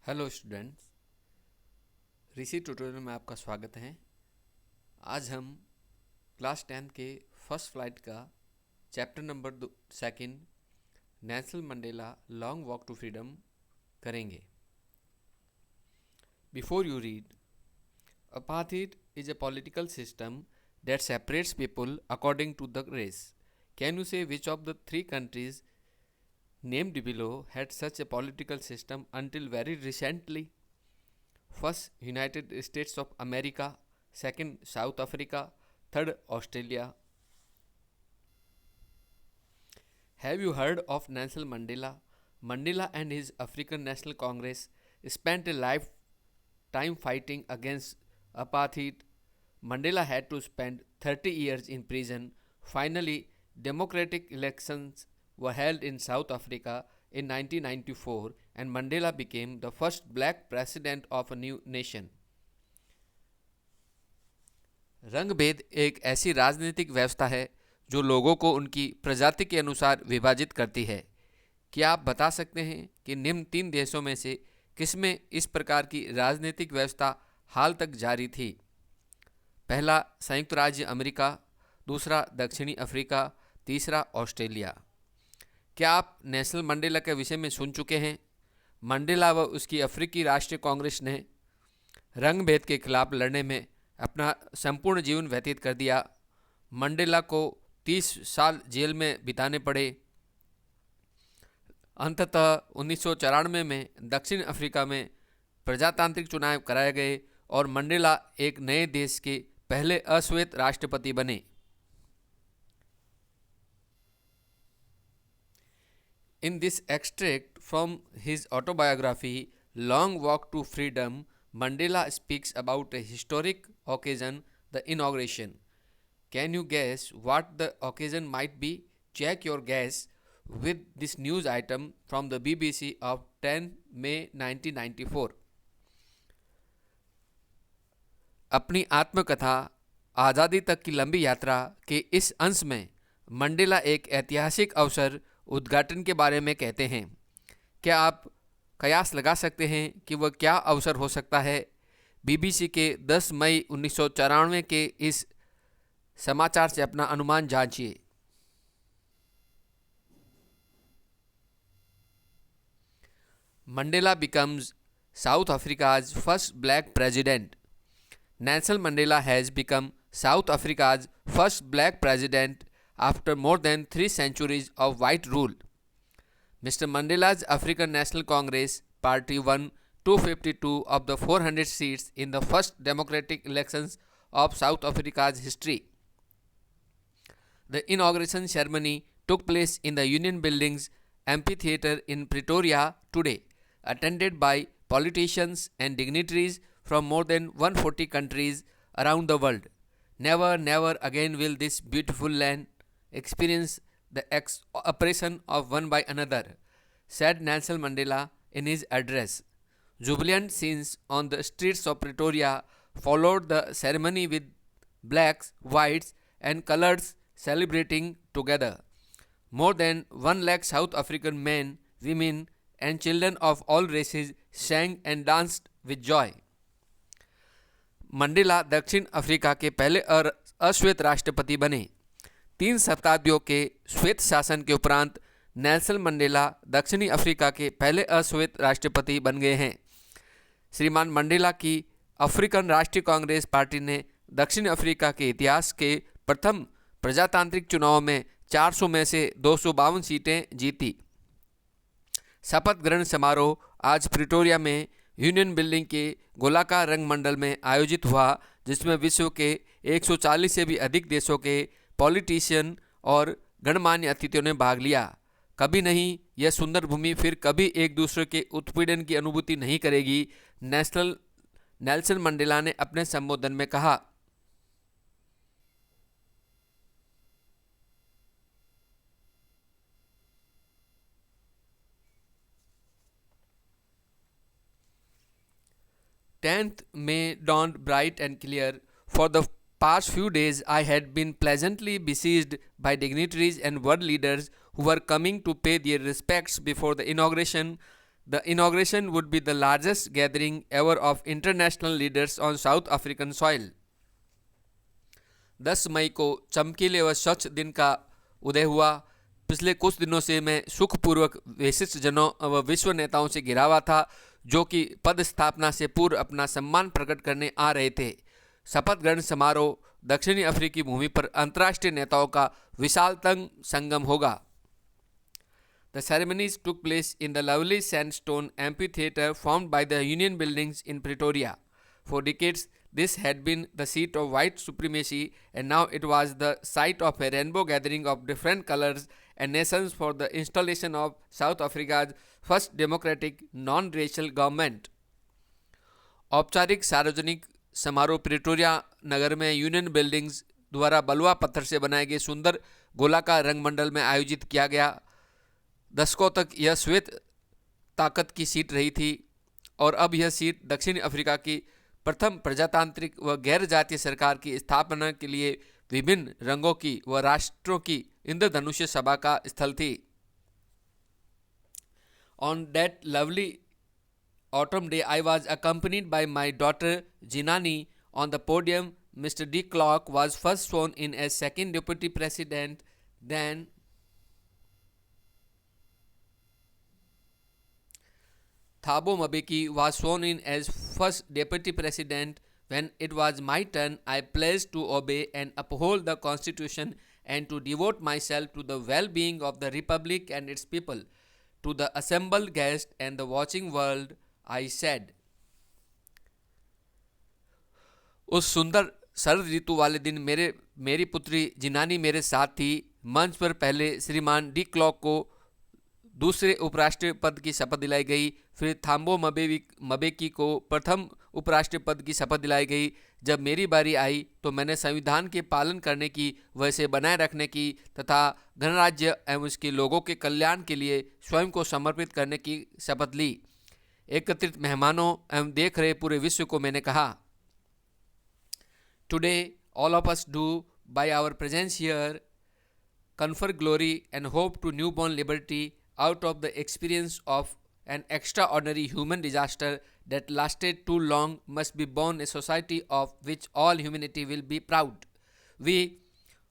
Hello students, ऋषि tutorial में आपका स्वागत है। आज हम क्लास 10 के फर्स्ट फ्लाइट का chapter number second Nelson Mandela long walk to freedom करेंगे। Before you read, apartheid is a political system that separates people according to the race. Can you say which of the three countries named below had such a political system until very recently? First, United States of America. Second, South Africa. Third, Australia. Have you heard of Nelson Mandela? Mandela and his African National Congress spent a lifetime fighting against apartheid. Mandela had to spend 30 years in prison. Finally, democratic elections were held in South Africa in 1994 and Mandela became the first black president of a new nation. रंगभेद एक ऐसी राजनीतिक व्यवस्था है जो लोगों को उनकी प्रजाति के अनुसार विभाजित करती है। क्या आप बता सकते हैं कि निम्न तीन देशों में से किसमें इस प्रकार की राजनीतिक व्यवस्था हाल तक जारी थी? पहला संयुक्त राज्य अमेरिका, दूसरा दक्षिणी अफ्रीका, तीसरा ऑस्ट्रेलिया। क्या आप नेल्सन मंडेला के विषय में सुन चुके हैं? मंडेला व उसकी अफ्रीकी राष्ट्रीय कांग्रेस ने रंगभेद के खिलाफ लड़ने में अपना संपूर्ण जीवन व्यतीत कर दिया। मंडेला को 30 साल जेल में बिताने पड़े। अंततः 1994 में दक्षिण अफ्रीका में प्रजातांत्रिक चुनाव कराए गए और मंडेला एक नए देश के पहले अश्वेत राष्ट्रपति बने। In this extract from his autobiography, Long Walk to Freedom, Mandela speaks about a historic occasion, the inauguration. Can you guess what the occasion might be? Check your guess with this news item from the BBC of 10 May 1994. अपनी आत्मकथा आज़ादी तक की लंबी यात्रा के इस अंश में मंडेला एक ऐतिहासिक अवसर उद्घाटन के बारे में कहते हैं। क्या आप कयास लगा सकते हैं कि वह क्या अवसर हो सकता है? बीबीसी के 10 मई 1994 के इस समाचार से अपना अनुमान जांचिए। Mandela becomes South Africa's first black president. Nelson Mandela has become South Africa's first black president after more than 3 centuries of white rule. Mr. Mandela's African National Congress party won 252 of the 400 seats in the first democratic elections of South Africa's history. The inauguration ceremony took place in the Union Buildings amphitheatre in Pretoria today, attended by politicians and dignitaries from more than 140 countries around the world. Never, never again will this beautiful land experience the oppression of one by another, said Nelson Mandela in his address. Jubilant scenes on the streets of Pretoria followed the ceremony with blacks, whites, and colors celebrating together. More than 1 lakh South African men, women, and children of all races sang and danced with joy. Mandela दक्षिण Africa के पहले अश्वेत राष्ट्रपति बने। 3 शताब्दियों के श्वेत शासन के उपरांत नेल्सन मंडेला दक्षिणी अफ्रीका के पहले अश्वेत राष्ट्रपति बन गए हैं। श्रीमान मंडेला की अफ्रीकन राष्ट्रीय कांग्रेस पार्टी ने दक्षिण अफ्रीका के इतिहास के प्रथम प्रजातांत्रिक चुनाव में 400 में से 252 सीटें जीती। शपथ ग्रहण समारोह आज प्रिटोरिया में यूनियन बिल्डिंग के गोलाकार रंगमंडल में आयोजित हुआ, जिसमें विश्व के 140 से भी अधिक देशों के पॉलिटिशियन और गणमान्य अतिथियों ने भाग लिया। कभी नहीं, यह सुंदर भूमि फिर कभी एक दूसरे के उत्पीड़न की अनुभूति नहीं करेगी, नेल्सन मंडेला ने अपने संबोधन में कहा। Tenth May dawned bright and clear. For the past few days, I had been pleasantly besieged by dignitaries and world leaders who were coming to pay their respects before the inauguration. The inauguration would be the largest gathering ever of international leaders on South African soil. 10 मई को चमकीले व स्वच्छ दिन का उदय हुआ। पिछले कुछ दिनों से मैं सुखपूर्वक विशिष्ट जनों व विश्व नेताओं से घिरा हुआ था, जो कि पद स्थापना से पूर्व अपना सम्मान प्रकट करने आ रहे थे। शपथ ग्रहण समारोह दक्षिणी अफ्रीकी भूमि पर अंतर्राष्ट्रीय नेताओं का विशालतम संगम होगा। The ceremonies took place in the lovely sandstone amphitheatre formed by the Union Buildings in Pretoria. For decades, this had been the seat of white supremacy, and now it was the site of a rainbow gathering of different colors and nations for the installation of South Africa's first democratic non-racial government. औपचारिक सार्वजनिक समारोह Pretoria नगर में union buildings द्वारा बलुआ पत्थर से बनाए गए सुंदर गोलाकार रंगमंडल में आयोजित किया गया। दशकों तक यह श्वेत ताकत की सीट रही थी और अब यह सीट दक्षिण अफ्रीका की प्रथम प्रजातांत्रिक व गैर जातीय सरकार की स्थापना के लिए विभिन्न रंगों की व राष्ट्रों की इंद्रधनुष्य सभा का स्थल थी। On that lovely autumn day, I was accompanied by my daughter Jinani. On the podium, Mr. De Klerk was first sworn in as second deputy president. Then Thabo Mbeki was sworn in as first deputy president. When it was my turn, I pledged to obey and uphold the constitution and to devote myself to the well-being of the republic and its people. To the assembled guests and the watching world, I said. उस सुंदर शरद ऋतु वाले दिन मेरी पुत्री जिनानी मेरे साथ थी। मंच पर पहले श्रीमान डी क्लॉक को दूसरे उपराष्ट्रीय पद की शपथ दिलाई गई, फिर थाम्बो मबेकी को प्रथम उपराष्ट्रीय पद की शपथ दिलाई गई। जब मेरी बारी आई तो मैंने संविधान के पालन करने की, वैसे बनाए रखने की तथा गणराज्य एवं उसके लोगों के कल्याण के लिए स्वयं को समर्पित करने की शपथ ली। एकत्रित मेहमानों एवं देख रहे पूरे विश्व को मैंने कहा, today all of us do by our presence here confer glory and hope to newborn liberty out of the experience of an extraordinary human disaster that lasted too long must be born a society of which all humanity will be proud. We,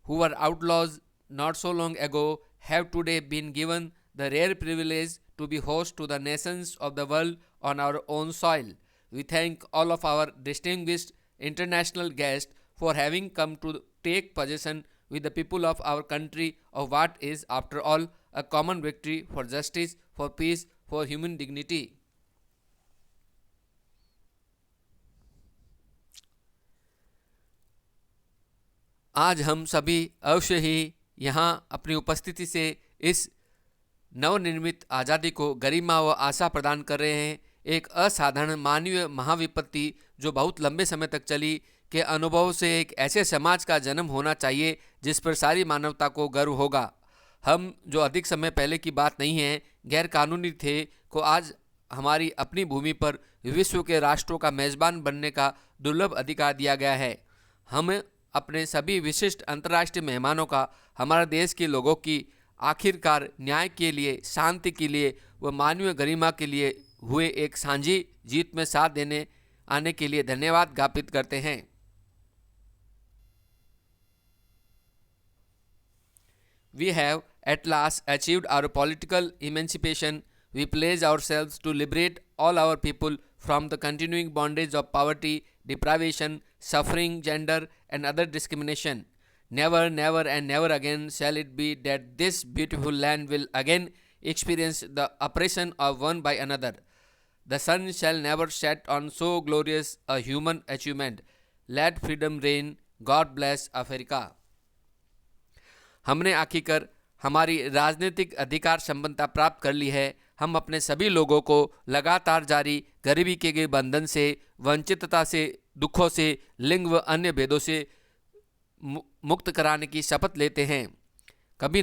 who were outlaws not so long ago, have today been given the rare privilege to be host to the nations of the world on our own soil. We thank all of our distinguished international guests for having come to take possession with the people of our country of what is, after all, a common victory for justice, for peace, for human dignity. आज हम सभी अवश्य ही यहाँ अपनी उपस्थिति से इस नवनिर्मित आज़ादी को गरिमा व आशा प्रदान कर रहे हैं। एक असाधारण मानवीय महाविपत्ति जो बहुत लंबे समय तक चली के अनुभव से एक ऐसे समाज का जन्म होना चाहिए जिस पर सारी मानवता को गर्व होगा। हम जो अधिक समय पहले की बात नहीं है, गैर कानूनी थे, को आज हमारी अपनी भूमि पर विश्व के राष्ट्रों का मेज़बान बनने का दुर्लभ अधिकार दिया गया है। हम अपने सभी विशिष्ट अंतर्राष्ट्रीय मेहमानों का हमारे देश के लोगों की आखिरकार न्याय के लिए, शांति के लिए व मानवीय गरिमा के लिए हुए एक सांझी जीत में साथ देने आने के लिए धन्यवाद ज्ञापित करते हैं। We have at last achieved our political emancipation. We pledge ourselves to liberate all our people from the continuing bondage of poverty, deprivation, suffering, gender, and other discrimination. Never, never, and never again shall it be that this beautiful land will again experience the oppression of one by another. The sun shall never set on so glorious a human achievement. Let freedom reign. God bless Africa. हमने आखिरकार हमारी राजनीतिक अधिकार संपन्नता प्राप्त कर ली है। हम अपने सभी लोगों को लगातार जारी गरीबी के गए बंधन से, वंचितता से, दुखों से, लिंग व अन्य भेदों से मुक्त कराने की शपथ लेते हैं। कभी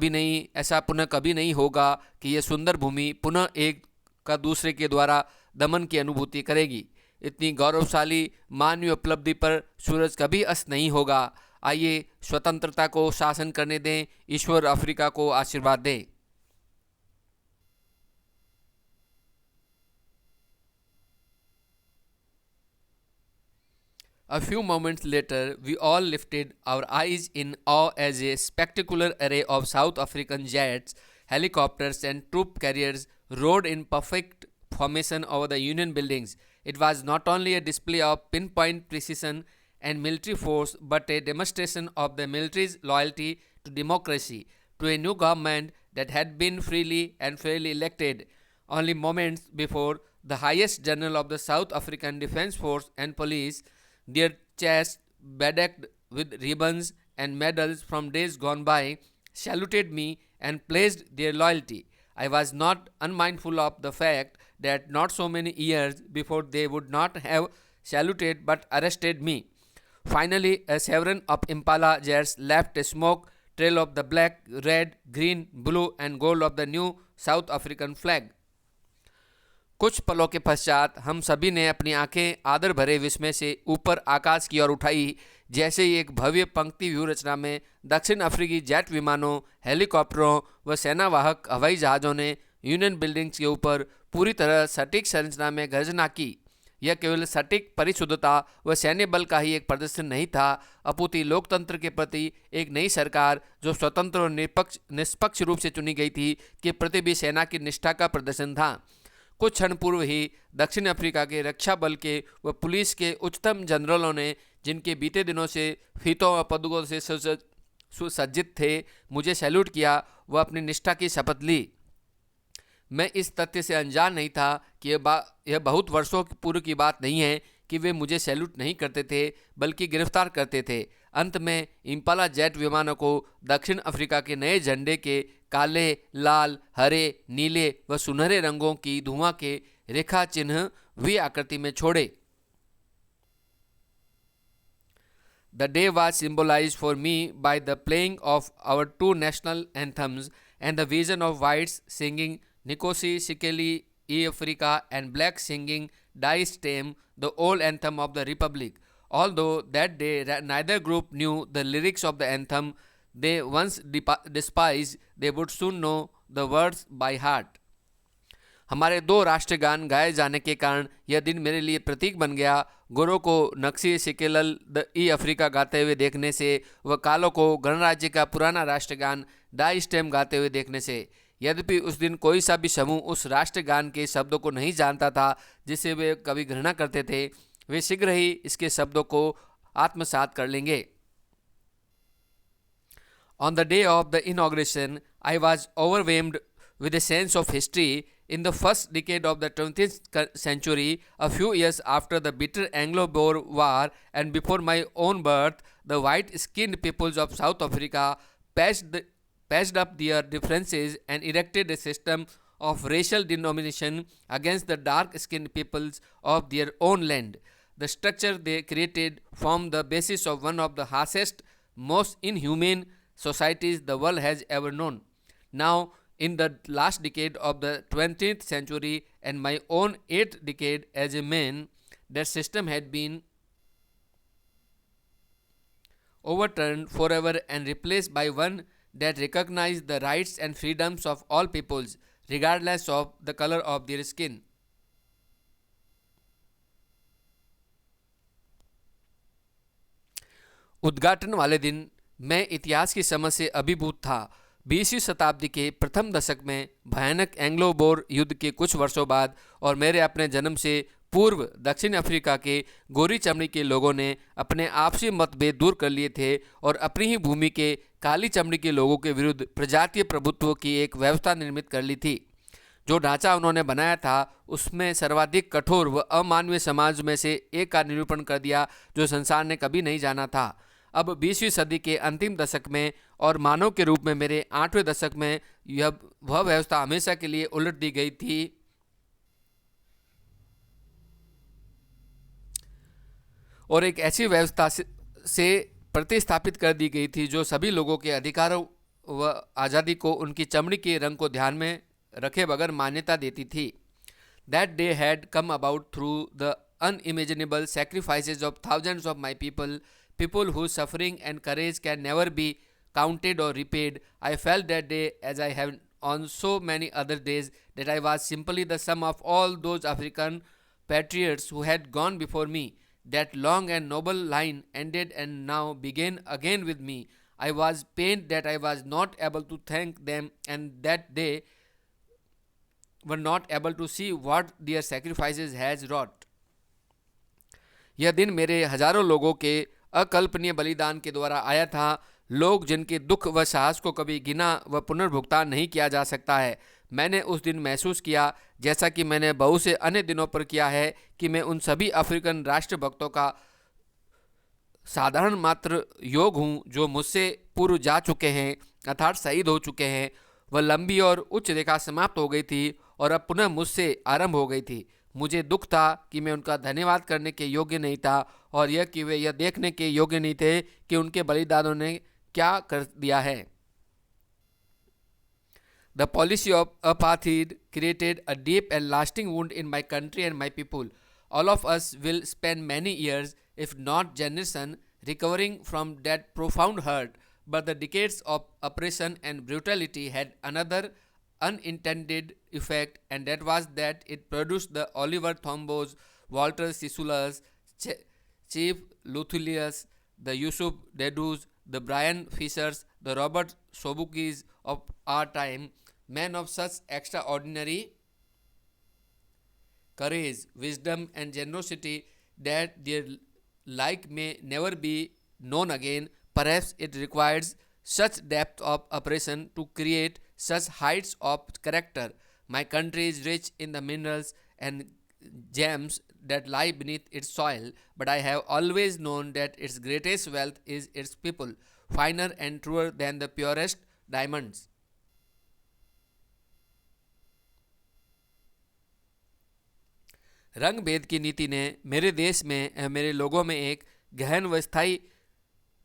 नहीं ऐसा पुनः कभी नहीं होगा कि यह सुंदर भूमि पुनः एक का दूसरे के द्वारा दमन की अनुभूति करेगी। इतनी गौरवशाली मानवीय उपलब्धि पर सूरज कभी अस्त नहीं होगा। आइए स्वतंत्रता को शासन करने दें। ईश्वर अफ्रीका को आशीर्वाद दें। A few moments later, we all lifted our eyes in awe as a spectacular array of South African jets, helicopters, and troop carriers rode in perfect formation over the Union buildings. It was not only a display of pinpoint precision and military force, but a demonstration of the military's loyalty to democracy, to a new government that had been freely and fairly elected. Only moments before, the highest general of the South African Defence Force and Police, their chests bedecked with ribbons and medals from days gone by, saluted me and pledged their loyalty. I was not unmindful of the fact that not so many years before they would not have saluted but arrested me. Finally, a chevron of Impala jets left a smoke trail of the black, red, green, blue, and gold of the new South African flag. कुछ पलों के पश्चात हम सभी ने अपनी आंखें आदर भरे विस्मय से ऊपर आकाश की ओर उठाई, जैसे ही एक भव्य पंक्ति व्यू रचना में दक्षिण अफ्रीकी जेट विमानों, हेलीकॉप्टरों व सेनावाहक हवाई जहाज़ों ने यूनियन बिल्डिंग्स के ऊपर पूरी तरह सटीक संरचना में गर्जना की। यह केवल सटीक परिशुद्धता व सैन्य बल का ही एक प्रदर्शन नहीं था, अपितु लोकतंत्र के प्रति एक नई सरकार जो स्वतंत्र और निष्पक्ष रूप से चुनी गई थी के प्रति भी सेना की निष्ठा का प्रदर्शन था। कुछ क्षण पूर्व ही दक्षिण अफ्रीका के रक्षा बल के व पुलिस के उच्चतम जनरलों ने, जिनके बीते दिनों से फीतों व पदकों से सुसज्जित थे, मुझे सैल्यूट किया व अपनी निष्ठा की शपथ ली। मैं इस तथ्य से अनजान नहीं था कि यह बहुत वर्षों पूर्व की बात नहीं है कि वे मुझे सैल्यूट नहीं करते थे बल्कि गिरफ्तार करते थे। अंत में इम्पाला जेट विमानों को दक्षिण अफ्रीका के नए झंडे के काले, लाल, हरे, नीले व सुनहरे रंगों की धुआं के रेखा चिन्ह वी आकृति में छोड़े। The day was symbolized for me by the playing of our two national anthems and the vision of whites singing Nkosi Sikelel' iAfrika and blacks singing Die Stem, the old anthem of the Republic. Although that day neither group knew the lyrics of the anthem they once despised, they would soon know the words by heart. हमारे दो राष्ट्रगान गाए जाने के कारण यह दिन मेरे लिए प्रतीक बन गया। गोरों को नक्सी सिकेलल ई अफ्रीका गाते हुए देखने से व कालों को गणराज्य का पुराना राष्ट्रगान डाई स्टेम गाते हुए देखने से। यद्यपि उस दिन कोई सा भी समूह उस राष्ट्रगान के शब्दों को नहीं जानता था जिसे वे कभी घृणा करते थे, वे शीघ्र ही इसके शब्दों को आत्मसात कर लेंगे। On the day of the inauguration, I was overwhelmed with a sense of history. In the first decade of the 20th century, a few years after the bitter Anglo-Boer War and before my own birth, the white-skinned peoples of South Africa patched up their differences and erected a system of racial denomination against the dark-skinned peoples of their own land. The structure they created formed the basis of one of the harshest, most inhumane societies the world has ever known. Now, in the last decade of the 20th century and my own 8th decade as a man, that system had been overturned forever and replaced by one that recognized the rights and freedoms of all peoples, regardless of the color of their skin. उद्घाटन वाले दिन मैं इतिहास की समझ से अभिभूत था। 20वीं शताब्दी के प्रथम दशक में भयानक एंग्लो बोर युद्ध के कुछ वर्षों बाद और मेरे अपने जन्म से पूर्व दक्षिण अफ्रीका के गोरी चमड़ी के लोगों ने अपने आपसी मतभेद दूर कर लिए थे और अपनी ही भूमि के काली चमड़ी के लोगों के विरुद्ध प्रजातीय प्रभुत्व की एक व्यवस्था निर्मित कर ली थी। जो ढांचा उन्होंने बनाया था उसमें सर्वाधिक कठोर व अमानवीय समाज में से एक का निरूपण कर दिया जो संसार ने कभी नहीं जाना था। अब 20वीं सदी के अंतिम दशक में और मानव के रूप में मेरे 8वें दशक में यह वह व्यवस्था हमेशा के लिए उलट दी गई थी और एक ऐसी व्यवस्था से प्रतिस्थापित कर दी गई थी जो सभी लोगों के अधिकारों व आज़ादी को उनकी चमड़ी के रंग को ध्यान में रखे बगैर मान्यता देती थी। That day had come about through the unimaginable sacrifices of thousands of my people whose suffering and courage can never be counted or repaid. I felt that day, as I have on so many other days, that I was simply the sum of all those African patriots who had gone before me. That long and noble line ended and now began again with me. I was pained that I was not able to thank them and that they were not able to see what their sacrifices has wrought. यह दिन मेरे हजारों लोगों के अकल्पनीय बलिदान के द्वारा आया था, लोग जिनके दुख व साहस को कभी गिना व पुनर्भुगतान नहीं किया जा सकता है। मैंने उस दिन महसूस किया, जैसा कि मैंने बहुत से अन्य दिनों पर किया है, कि मैं उन सभी अफ्रीकन राष्ट्रभक्तों का साधारण मात्र योग हूँ जो मुझसे पूर्व जा चुके हैं, अर्थात शहीद हो चुके हैं। वह लंबी और उच्च रेखा समाप्त हो गई थी और अब पुनः मुझसे आरंभ हो गई थी। मुझे दुख था कि मैं उनका धन्यवाद करने के योग्य नहीं था और यह कि वे यह देखने के योग्य नहीं थे कि उनके बलिदानों ने क्या कर दिया है। The policy of apartheid created a deep and lasting wound in my country and my people. All of us will spend many years, if not generations, recovering from that profound hurt, but the decades of oppression and brutality had another unintended effect, and that was that it produced the Oliver Thombos, Walter Sisulas, Chief Luthilius, the Yusuf Dedus, the Brian Fishers, the Robert Sobukis of our time, men of such extraordinary courage, wisdom, and generosity that their like may never be known again. Perhaps it requires such depth of oppression to create such heights of character. My country is rich in the minerals and gems that lie beneath its soil, but I have always known that its greatest wealth is its people, finer and truer than the purest diamonds. रंग भेद की नीति ने मेरे देश में मेरे लोगों में एक गहन व स्थायी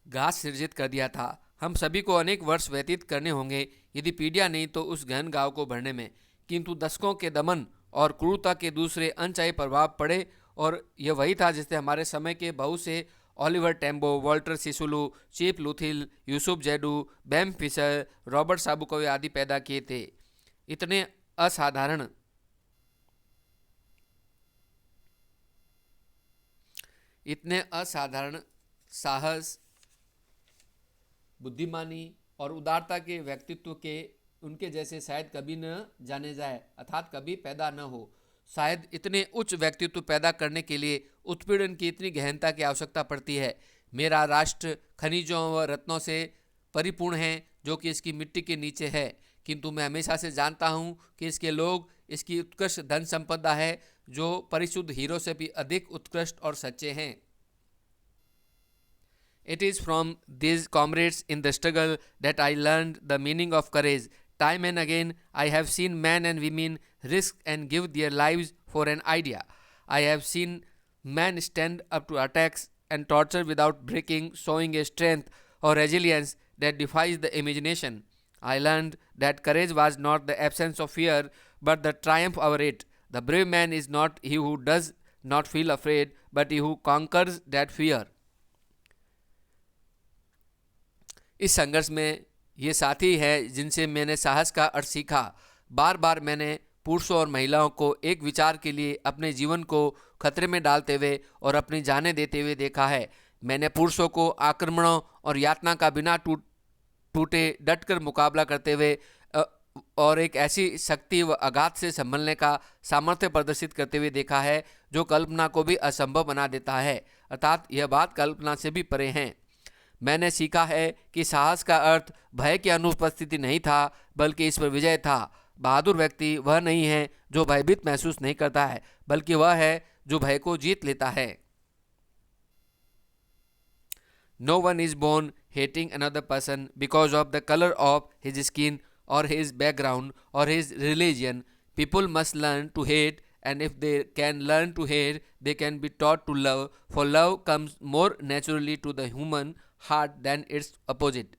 घात सृजित कर दिया था। हम सभी को अनेक वर्ष व्यतीत करने होंगे, यदि पीढ़ियां नहीं तो उस गहन गांव को भरने में, किंतु दशकों के दमन और क्रूरता के दूसरे अनचाहे प्रभाव पड़े और यह वही था जिसने हमारे समय के बहुत से Oliver Tambo, Walter Sisulu, chief Luthuli, Yusuf Dadoo, Bram Fischer, Robert Sobukwe आदि पैदा किए थे। इतने असाधारण साहस, बुद्धिमानी और उदारता के व्यक्तित्व के उनके जैसे शायद कभी न जाने जाए, अर्थात कभी पैदा न हो। शायद इतने उच्च व्यक्तित्व पैदा करने के लिए उत्पीड़न की इतनी गहनता की आवश्यकता पड़ती है। मेरा राष्ट्र खनिजों व रत्नों से परिपूर्ण है जो कि इसकी मिट्टी के नीचे है, किंतु मैं हमेशा से जानता हूँ कि इसके लोग इसकी उत्कृष्ट धन संपदा है जो परिशुद्ध हीरो से भी अधिक उत्कृष्ट और सच्चे हैं। It is from these comrades in the struggle that I learned the meaning of courage. Time and again I have seen men and women risk and give their lives for an idea. I have seen men stand up to attacks and torture without breaking, showing a strength or resilience that defies the imagination. I learned that courage was not the absence of fear, but the triumph over it. The brave man is not he who does not feel afraid, but he who conquers that fear. इस संघर्ष में ये साथी है जिनसे मैंने साहस का अर्थ सीखा। बार बार मैंने पुरुषों और महिलाओं को एक विचार के लिए अपने जीवन को खतरे में डालते हुए और अपनी जानें देते हुए देखा है। मैंने पुरुषों को आक्रमणों और यातना का बिना टूटे डटकर मुकाबला करते हुए और एक ऐसी शक्ति व आघात से संभलने का सामर्थ्य प्रदर्शित करते हुए देखा है जो कल्पना को भी असंभव बना देता है, अर्थात यह बात कल्पना से भी परे है। मैंने सीखा है कि साहस का अर्थ भय की अनुपस्थिति नहीं था, बल्कि इस पर विजय था। बहादुर व्यक्ति वह नहीं है जो भयभीत महसूस नहीं करता है, बल्कि वह है जो भय को जीत लेता है। No one is born hating another person because of the color of his skin or his background or his religion. People must learn to hate, and if they can learn to hate, they can be taught to love, for love comes more naturally to the human heart than its opposite.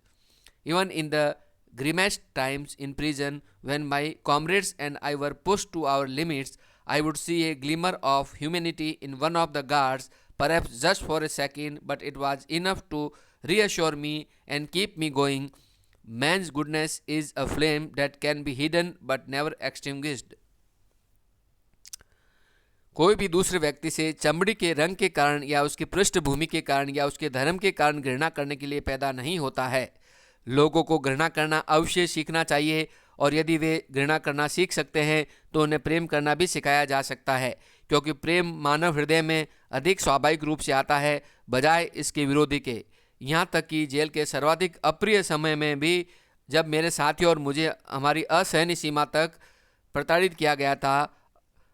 Even in the grimmest times in prison, when my comrades and I were pushed to our limits, I would see a glimmer of humanity in one of the guards, perhaps just for a second, but it was enough to reassure me and keep me going. Man's goodness is a flame that can be hidden but never extinguished. कोई भी दूसरे व्यक्ति से चमड़ी के रंग के कारण या उसकी पृष्ठभूमि के कारण या उसके धर्म के कारण घृणा करने के लिए पैदा नहीं होता है। लोगों को घृणा करना अवश्य सीखना चाहिए, और यदि वे घृणा करना सीख सकते हैं तो उन्हें प्रेम करना भी सिखाया जा सकता है, क्योंकि प्रेम मानव हृदय में अधिक स्वाभाविक रूप से आता है बजाय इसके विरोधी के। यहाँ तक कि जेल के सर्वाधिक अप्रिय समय में भी, जब मेरे साथियों और मुझे हमारी असहनीय सीमा तक प्रताड़ित किया गया था,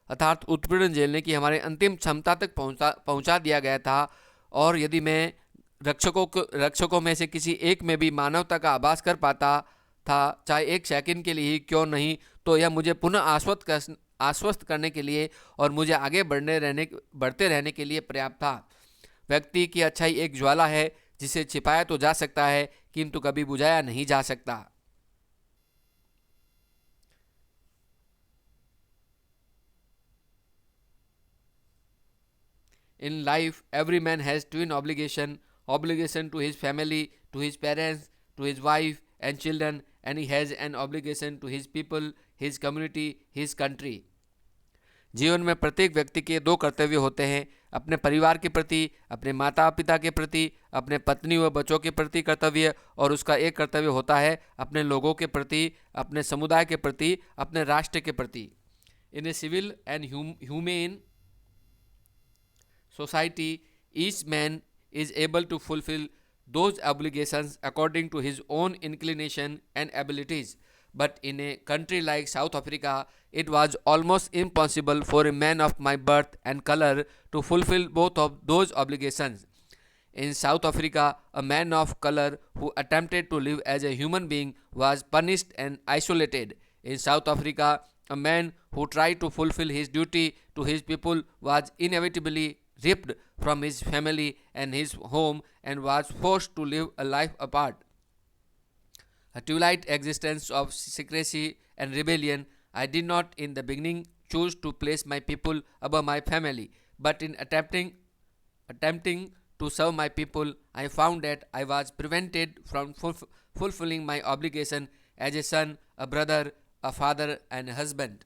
अर्थात उत्पीड़न झेलने की हमारे अंतिम क्षमता तक पहुंचा दिया गया था, और यदि मैं रक्षकों में से किसी एक में भी मानवता का आभास कर पाता था, चाहे एक सेकंड के लिए ही क्यों नहीं, तो यह मुझे पुनः आश्वस्त करने के लिए और मुझे आगे बढ़ते रहने के लिए पर्याप्त था। व्यक्ति की अच्छाई एक ज्वाला है जिसे छिपाया तो जा सकता है किंतु कभी बुझाया नहीं जा सकता। In life, every man has twin obligation to his family, to his parents, to his wife and children, and he has an obligation to his people, his community, his country. जीवन में प्रत्येक व्यक्ति के दो कर्तव्य होते हैं, अपने परिवार के प्रति, अपने माता पिता के प्रति, अपने पत्नी व बच्चों के प्रति कर्तव्य, और उसका एक कर्तव्य होता है अपने लोगों के प्रति, अपने समुदाय के प्रति, अपने राष्ट्र के प्रति। In a civil and humane society, each man is able to fulfill those obligations according to his own inclination and abilities. But in a country like South Africa, it was almost impossible for a man of my birth and color to fulfill both of those obligations. In South Africa, a man of color who attempted to live as a human being was punished and isolated. In South Africa, a man who tried to fulfill his duty to his people was inevitably ripped from his family and his home and was forced to live a life apart. A twilight existence of secrecy and rebellion. I did not in the beginning choose to place my people above my family, but in attempting to serve my people, I found that I was prevented from fulfilling my obligation as a son, a brother, a father and a husband.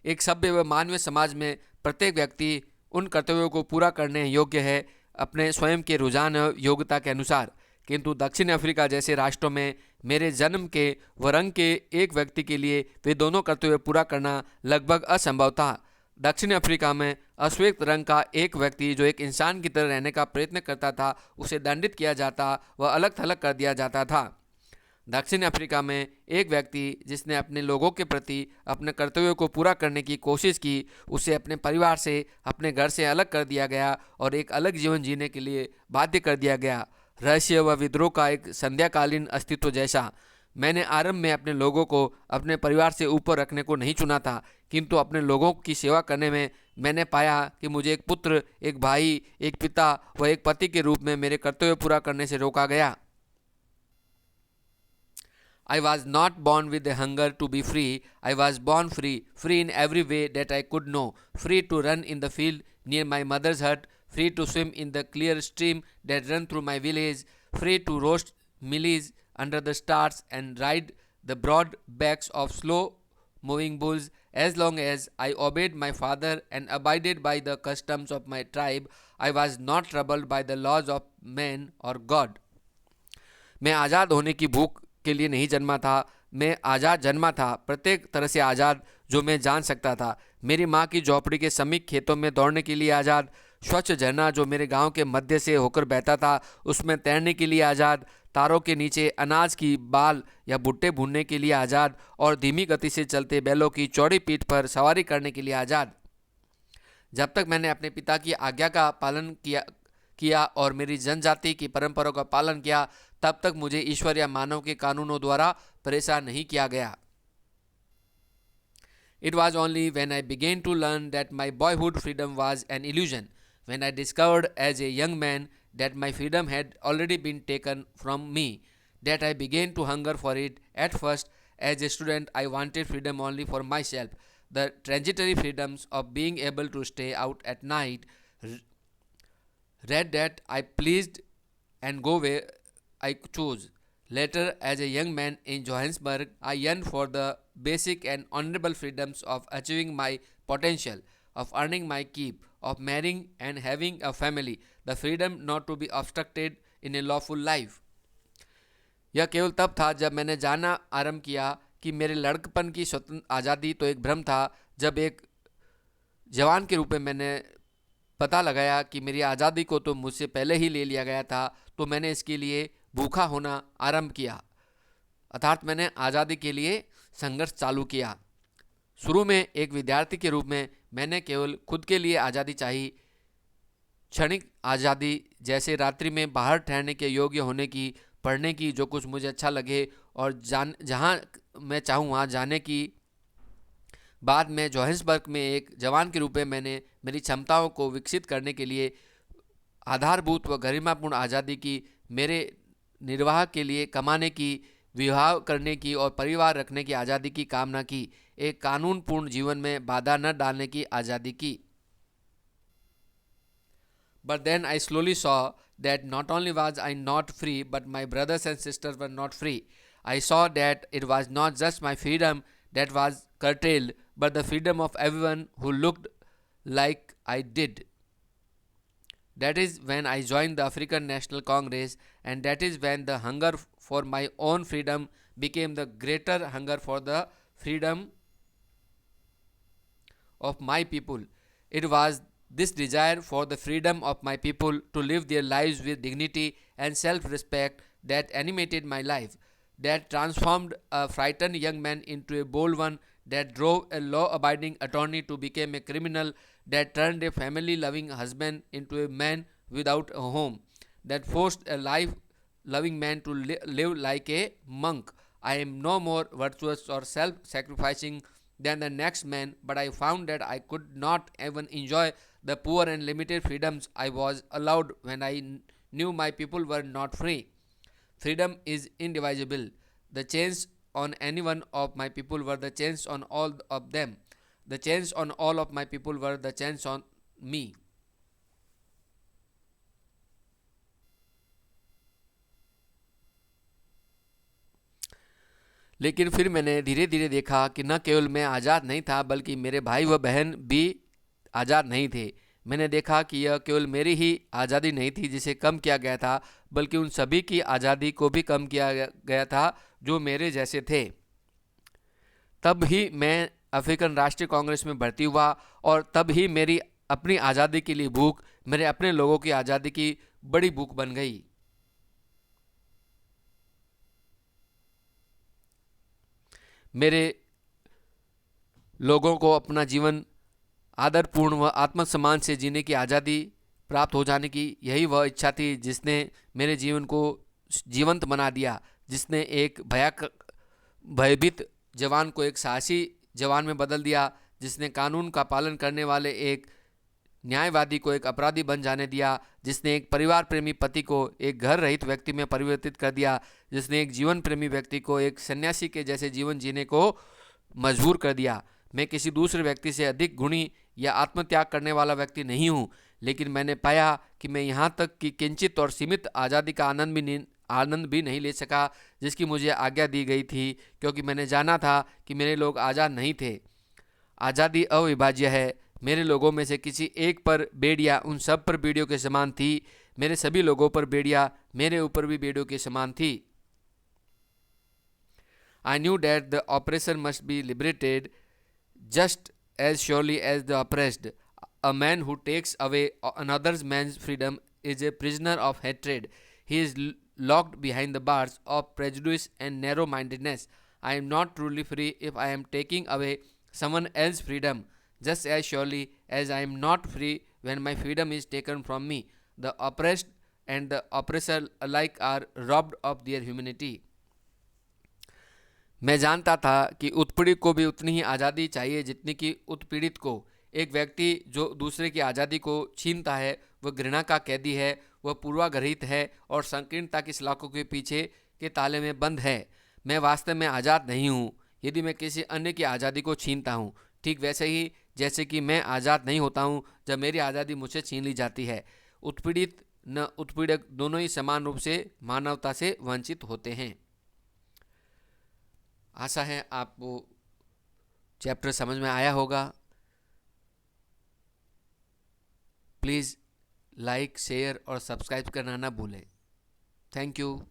एक सभ्य व मानवीय समाज में प्रत्येक व्यक्ति उन कर्तव्यों को पूरा करने योग्य है अपने स्वयं के रुझान और योग्यता के अनुसार, किंतु दक्षिण अफ्रीका जैसे राष्ट्रों में मेरे जन्म के व रंग के एक व्यक्ति के लिए वे दोनों कर्तव्य पूरा करना लगभग असंभव था। दक्षिण अफ्रीका में अश्वेत रंग का एक व्यक्ति जो एक इंसान की तरह रहने का प्रयत्न करता था, उसे दंडित किया जाता व अलग थलग कर दिया जाता था। दक्षिण अफ्रीका में एक व्यक्ति जिसने अपने लोगों के प्रति अपने कर्तव्यों को पूरा करने की कोशिश की, उसे अपने परिवार से, अपने घर से अलग कर दिया गया और एक अलग जीवन जीने के लिए बाध्य कर दिया गया। रहस्य व विद्रोह का एक संध्याकालीन अस्तित्व जैसा। मैंने आरंभ में अपने लोगों को अपने परिवार से ऊपर रखने को नहीं चुना था, किंतु अपने लोगों की सेवा करने में मैंने पाया कि मुझे एक पुत्र, एक भाई, एक पिता व एक पति के रूप में मेरे कर्तव्य पूरा करने से रोका गया। I was not born with a hunger to be free. I was born free, free in every way that I could know, free to run in the field near my mother's hut, free to swim in the clear stream that ran through my village, free to roast mealies under the stars and ride the broad backs of slow-moving bulls. As long as I obeyed my father and abided by the customs of my tribe, I was not troubled by the laws of man or God. मैं आज़ाद होने की भूख के लिए नहीं जन्मा था, मैं आज़ाद जन्मा था, प्रत्येक तरह से आज़ाद जो मैं जान सकता था। मेरी माँ की झोपड़ी के समीप खेतों में दौड़ने के लिए आज़ाद, स्वच्छ झरना जो मेरे गांव के मध्य से होकर बहता था उसमें तैरने के लिए आज़ाद, तारों के नीचे अनाज की बाल या भुट्टे भूनने के लिए आज़ाद और धीमी गति से चलते बैलों की चौड़ी पीठ पर सवारी करने के लिए आज़ाद। जब तक मैंने अपने पिता की आज्ञा का पालन किया और मेरी जनजाति की परंपराओं का पालन किया, तब तक मुझे ईश्वर या मानव के कानूनों द्वारा परेशान नहीं किया गया। It was only when I began to learn that my boyhood freedom was an illusion, when I discovered as a young man that my freedom had already been taken from me, that I began to hunger for it. At first, as a student, I wanted freedom only for myself, the transitory freedoms of being able to stay out at night, read that I pleased and go where I chose. Later, as a young man in Johannesburg, I yearned for the basic and honorable freedoms of achieving my potential, of earning my keep, of marrying and having a family, the freedom not to be obstructed in a lawful life. यह केवल तब था जब मैंने जानना आरंभ किया कि मेरे लड़कपन की स्वतंत्र आज़ादी तो एक भ्रम था। जब एक जवान के रूप में मैंने पता लगाया कि मेरी आज़ादी को तो मुझसे पहले ही ले लिया गया था, तो मैंने इसके लिए भूखा होना आरंभ किया, अर्थात मैंने आज़ादी के लिए संघर्ष चालू किया। शुरू में एक विद्यार्थी के रूप में मैंने केवल खुद के लिए आज़ादी चाही, क्षणिक आज़ादी, जैसे रात्रि में बाहर ठहरने के योग्य होने की, पढ़ने की, जो कुछ मुझे अच्छा लगे और जहाँ मैं चाहूँ वहाँ जाने की। बाद में जोहान्सबर्ग में एक जवान के रूप में मैंने मेरी क्षमताओं को विकसित करने के लिए आधारभूत व गरिमापूर्ण आज़ादी की, मेरे निर्वाह के लिए कमाने की, विवाह करने की और परिवार रखने की आज़ादी की कामना की, एक कानूनपूर्ण जीवन में बाधा न डालने की आज़ादी की। But then I slowly saw that not only was I not free, but my brothers and sisters were not free. I saw that it was not just my freedom that was curtailed, but the freedom of everyone who looked like I did. That is when I joined the African National Congress, and that is when the hunger for my own freedom became the greater hunger for the freedom of my people. It was this desire for the freedom of my people to live their lives with dignity and self-respect that animated my life, that transformed a frightened young man into a bold one, that drove a law-abiding attorney to become a criminal, that turned a family-loving husband into a man without a home, that forced a life-loving man to live like a monk. I am no more virtuous or self-sacrificing than the next man, but I found that I could not even enjoy the poor and limited freedoms I was allowed when I knew my people were not free. Freedom is indivisible. The chains on any one of my people were the chains on all of them. The chains on all of my people were the chains on me. लेकिन फिर मैंने धीरे धीरे देखा कि न केवल मैं आज़ाद नहीं था, बल्कि मेरे भाई व बहन भी आज़ाद नहीं थे। मैंने देखा कि यह केवल मेरी ही आज़ादी नहीं थी जिसे कम किया गया था, बल्कि उन सभी की आज़ादी को भी कम किया गया था जो मेरे जैसे थे। तब ही मैं अफ्रीकन राष्ट्रीय कांग्रेस में भर्ती हुआ, और तब ही मेरी अपनी आज़ादी के लिए भूख मेरे अपने लोगों की आज़ादी की बड़ी भूख बन गई। मेरे लोगों को अपना जीवन आदरपूर्ण व आत्मसम्मान से जीने की आज़ादी प्राप्त हो जाने की यही वह इच्छा थी जिसने मेरे जीवन को जीवंत बना दिया, जिसने एक भयभीत जवान को एक साहसी जवान में बदल दिया, जिसने कानून का पालन करने वाले एक न्यायवादी को एक अपराधी बन जाने दिया, जिसने एक परिवार प्रेमी पति को एक घर रहित व्यक्ति में परिवर्तित कर दिया, जिसने एक जीवन प्रेमी व्यक्ति को एक सन्यासी के जैसे जीवन जीने को मजबूर कर दिया। मैं किसी दूसरे व्यक्ति से अधिक गुणी या आत्मत्याग करने वाला व्यक्ति नहीं हूँ, लेकिन मैंने पाया कि मैं यहाँ तक कि किंचित और सीमित आज़ादी का आनंद भी नहीं ले सका जिसकी मुझे आज्ञा दी गई थी, क्योंकि मैंने जाना था कि मेरे लोग आज़ाद नहीं थे। आज़ादी अविभाज्य है। मेरे लोगों में से किसी एक पर बेड़िया उन सब पर बेड़ियों के समान थी। मेरे सभी लोगों पर बेड़िया मेरे ऊपर भी बेड़ियों के समान थी। I knew that the oppressor must be liberated just as surely as the oppressed. A man who takes away another man's freedom is a prisoner of hatred. He is locked behind the bars of prejudice and narrow-mindedness. I am not truly free if I am taking away someone else's freedom, just as surely as I am not free when my freedom is taken from me. The oppressed and the oppressor alike are robbed of their humanity. मैं जानता था कि उत्पीड़ित को भी उतनी ही आज़ादी चाहिए जितनी कि उत्पीड़ित को। एक व्यक्ति जो दूसरे की आज़ादी को छीनता है वह घृणा का कैदी है, वह पूर्वाग्रहित है और संकीर्णता की सलाखों के पीछे के ताले में बंद है। मैं वास्तव में आज़ाद नहीं हूँ यदि मैं किसी अन्य की आज़ादी को छीनता हूँ, ठीक वैसे ही जैसे कि मैं आज़ाद नहीं होता हूँ जब मेरी आज़ादी मुझसे छीन ली जाती है। उत्पीड़ित न उत्पीड़क दोनों ही समान रूप से मानवता से वंचित होते हैं। आशा है आपको चैप्टर समझ में आया होगा। लाइक शेयर और सब्सक्राइब करना ना भूलें। Thank you.